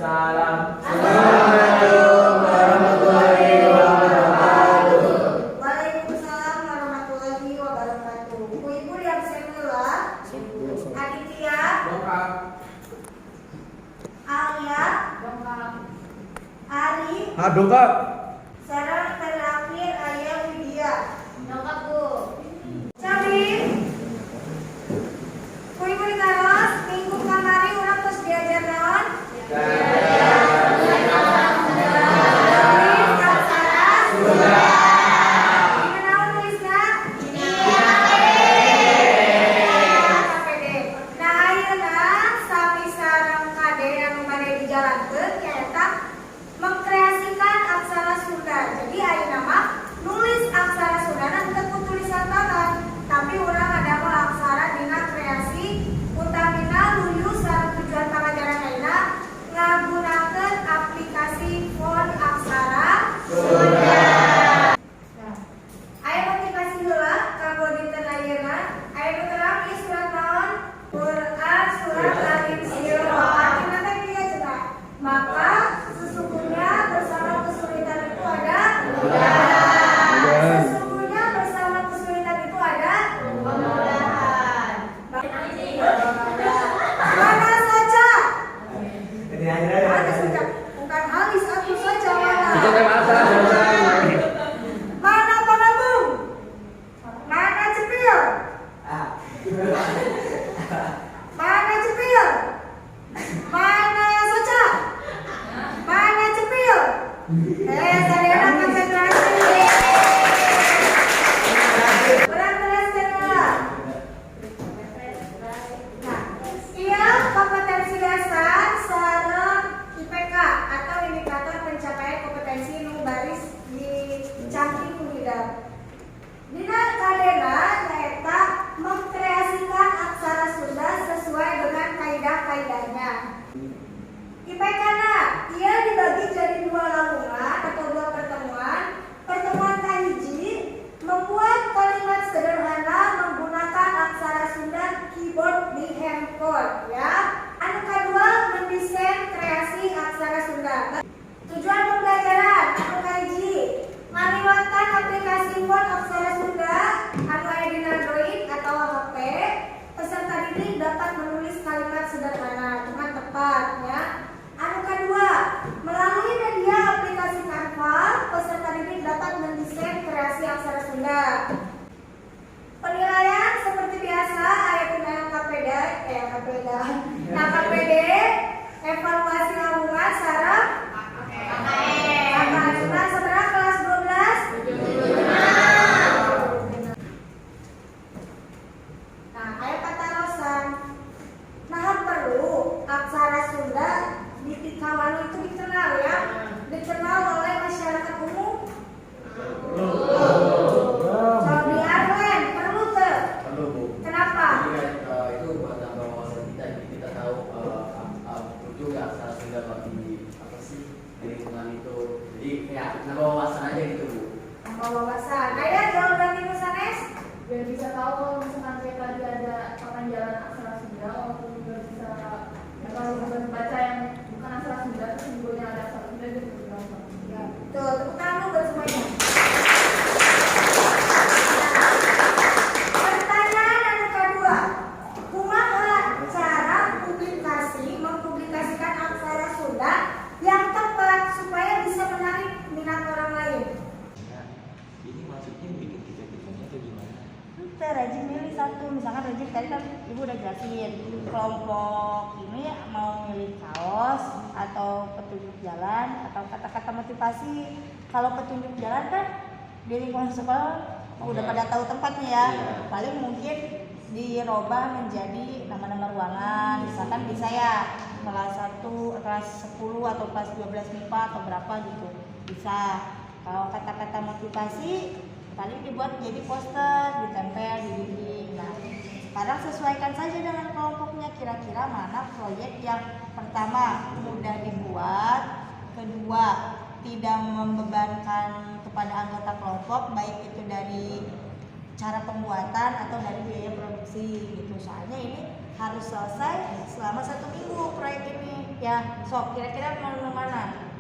Salam. Assalamualaikum warahmatullahi wabarakatuh. Waalaikumsalam warahmatullahi wabarakatuh. Ibu-ibu yang saya telah Aditya, Alia, Ari, Dongkap. Sarah terakhir Ayah Widya. Dongkap Bu. Samin. Ibu-ibu di karos, minggu kamari urang terus diajar naon? Mengkreasikan aksara Sunda. Jadi ayo nama nulis aksara Sunda nanti tulisan tangan. Tapi orang ada mau aksara dina kreasi utamina luyu sareng tujuan pengajaran ayeuna ngagunakeun aplikasi font aksara Sunda. Nah, aya motivasi heula kanggo dinten ayeuna. Aya nu terang ieu surat naon? Quran surat Al-Insyirah. Artina teh kieu cenah. Maka sesungguhnya bersama kesulitan itu ada kemudahan. Sesungguhnya bersama kesulitan itu ada kemudahan. Mana saja? Mana saja? Bukan halis aku saja mana? Mana pengabung? Mana cepil? Mana cepil? Mana saja? Mana cepil? Sadayana konsentrasi. Kurang keras kedua. Nah, ia kompetensi dasar sareng IPK atau indikator pencapaian kompetensi nu baris dicangking ku hidap. Dina kadena nyaeta mengkreasikan aksara Sunda sesuai dengan kaidah-kaidahnya. IPK-na ia dibagi jadi dua lalungan atau dua pertemuan. Pertemuan kahiji membuat kalimat sederhana menggunakan aksara Sunda keyboard di handphone, ya. Anu kedua mendesain kreasi aksara Sunda. Tujuan pembelajaran anu kahiji ngaliwatan aplikasi font aksara Sunda anu aya di Android atau HP. Peserta didik dapat menulis kalimat sederhana dengan tepat, ya. Anu kedua, melalui media aplikasi Canva, peserta didik dapat mendesain kreasi aksara Sunda. Penilaian seperti biasa, aya penilaian KPD, evaluasi lingkungan sareng KKN. Seberapa kelas 12? Nah, aya patarosan. Nah, perlu aksara Sunda di kawan itu dikenal, ya, dikenal oleh masyarakat umum. Kalau di Arlen perlu tuh. Perlu Bu. Kenapa? Itu buat nambah wawasan kita. Jadi kita tahu butuh ya aksara Sunda bagi apa sih di lingkungan itu. Jadi ya nambah wawasan aja gitu Bu. Nambah wawasan. Aya jauh dari Nusanes? Biar bisa tahu kalau misalkan kayak tadi ada papan jalan aksara Sunda, walaupun juga bisa kalau baca yang bukan aksara Sunda, terus simbolnya ada aksara Sunda itu bisa tahu. Ya, betul. Tepuk tangan buat semuanya. Pertanyaan anu kedua, kumaha cara mempublikasikan aksara Sunda yang tepat supaya bisa menarik minat orang lain? Ini maksudnya bikin kita-kitanya atau gimana? Kita rajin milih satu, misalkan rajin tadi kan ibu udah jelasin kelompok ini mau milih kaos atau petunjuk jalan atau kata-kata motivasi. Kalau petunjuk jalan kan di lingkungan sekolah udah pada tahu tempatnya ya. Paling mungkin dirubah menjadi nama-nama ruangan, misalkan bisa ya kelas 1, kelas 10 atau kelas 12 MIPA atau berapa gitu bisa. Kalau kata-kata motivasi paling dibuat jadi poster, ditempel di dinding. Nah, sekarang sesuaikan saja dengan kelompoknya, kira-kira mana proyek yang pertama mudah dibuat, kedua tidak membebankan kepada anggota kelompok, baik itu dari cara pembuatan atau dari biaya produksi gitu. Soalnya ini harus selesai selama 1 minggu proyek ini. Ya, sok kira-kira mau mana?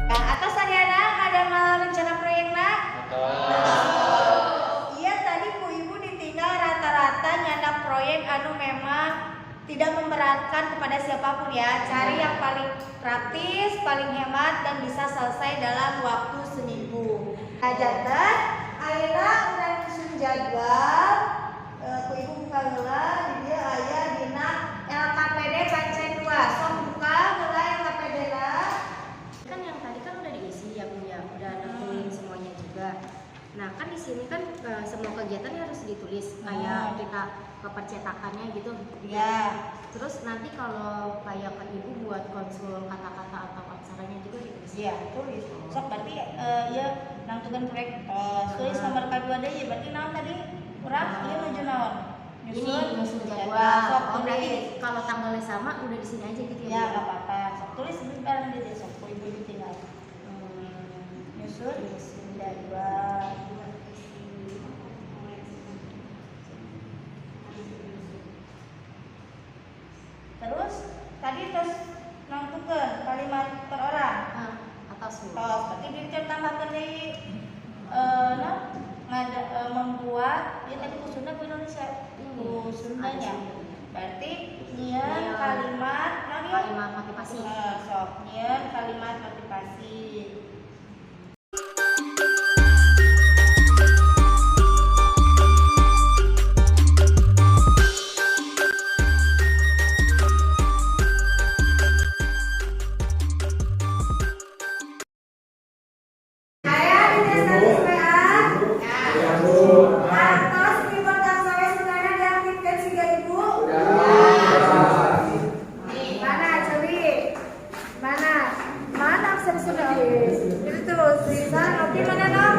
Nah, atas Ariana ada mal rencana proyek nak? Iya tadi Bu Ibu ditinggal rata-rata nyana proyek anu memang tidak memberatkan kepada siapapun ya. Cari yang paling praktis, paling hemat dan bisa selesai dalam waktu seminggu. Hajatan, akhirnya udah nyusun jadwal. Bu Ibu buka heula di dia aya dina LKPD Pancen 2. Sok buka heula LKPD lah. Kan yang tadi kan udah diisi ya Bu ya, udah nentuin semuanya juga. Nah kan di sini kan semua kegiatan harus ditulis kayak kita kepercetakannya gitu. Iya. Terus nanti kalau kayak ke Ibu buat konsul kata-kata atau aksaranya juga ditulis. Iya, tulis. Sok berarti ya nangtukeun proyek tulis nomor kedua deh ya. Berarti naon tadi? Urang ieu nuju naon? Ini nyusun jadwal. jadwal. Sok Oh berarti tulis. kalau tanggalnya sama udah di sini aja gitu Ya, ya? enggak apa-apa. Sok tulis sebentar dia sok Bu Ibu ditinggal. Nyusun jadwal. Terus tadi terus nangtukeun kalimat per orang. Atau semua? Tos, berarti dia tambahkeun deui membuat ya tadi kusunda ku Indonesia. Kusundanya. Berarti nyieun kalimat Kalimat motivasi. sok nyieun kalimat motivasi. Saya di status WA. Atas keyboard saya sebenarnya diaktifkan siga Ibu. Mana cobi? Mana? Mana aksen sudah? Itu tulisan oke mana dong?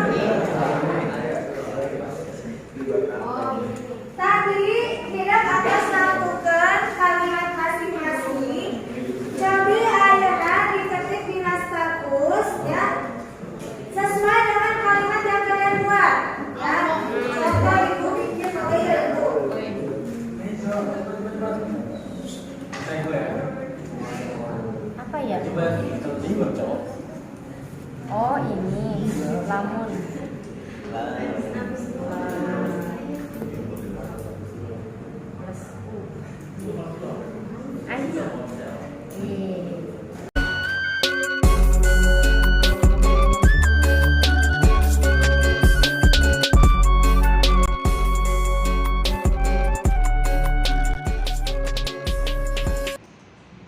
Tadi tidak atas nangtukeun kalimat masing-masing. Cobi ayeuna diketik dina status ya. Sesuai dengan kalimat yang kalian buat ya. Contoh Ibu bikin Ibu. Apa ya? Oh ini lamun. Anjir.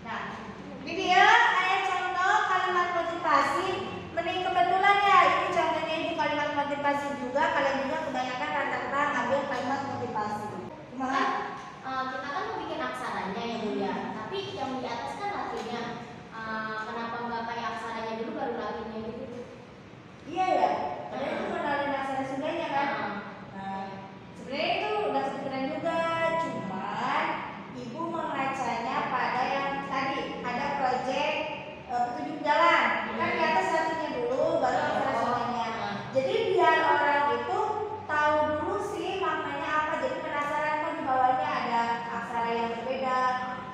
Nah, video kayak contoh kalimat motivasi. Mending kebetulan ya, ini contohnya Ibu kalimat motivasi juga. Kalian juga kebanyakan rata-rata ngambil kalimat motivasi. Gimana? Kita kan mau bikin aksaranya ya Bu ya, tapi yang di atas kan latinnya. Kenapa nggak kayak aksaranya dulu baru latinnya gitu? Iya ya, padahal itu kenalin aksara Sundanya kan. Nah, sebenarnya itu udah kepikiran juga, cuman Ibu mengacanya pada yang tadi ada proyek petunjuk jalan. Kan di atas satunya dulu, baru aksara Sundanya. Jadi biar orang itu tahu dulu sih maknanya apa. Jadi penasaran kok di bawahnya ada aksara yang berbeda.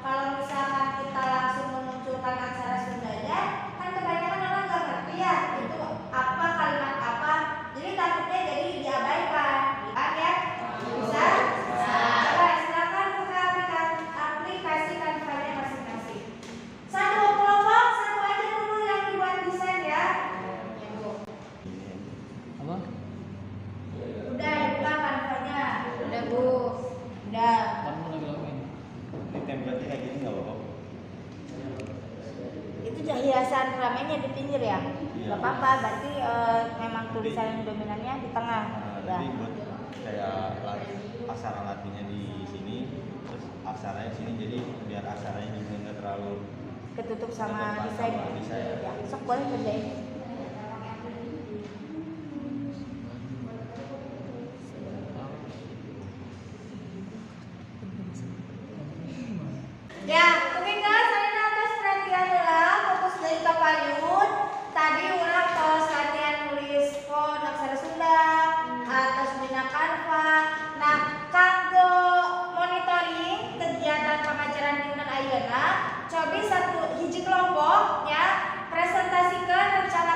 Kalau misalkan kita langsung memunculkan aksara Sundanya, kan kebanyakan orang nggak ngerti ya itu apa kalimat apa. Jadi takutnya jadi diabaikan, kan ya? Bisa? Coba silakan buka aplikasi Canva-nya masing-masing. Satu kelompok, satu aja dulu yang dibuat desain ya. Apa? Udah buka Canva-nya. Udah Bu. Udah. Kamu lagi lakuin? Ini template kayak gini nggak apa-apa. Itu hiasan ramenya di pinggir ya? Iya. Gak apa-apa, berarti memang tulisan yang dominannya di tengah. Nah, Ya. jadi buat kayak aksara latinnya di sini, terus aksaranya di sini, jadi biar aksaranya juga nggak terlalu Ketutup sama ketutup desain. sama desain. Ya. boleh kerjain. Ya, ketika salina atas perhatian ulang fokus dari kapayun. Tadi ulang tos latihan nulis font aksara Sunda atas dina Canva. Nah, kanggo monitoring kegiatan pengajaran dinten ayeuna, cobi satu hiji kelompok ya presentasikan rencana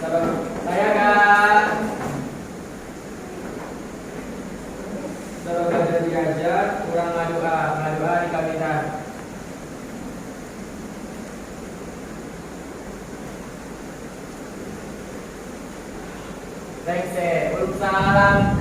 Saya Kak. Sudah belajar diajar, kurang doa dikabinkan. Baik, Waalaikumsalam.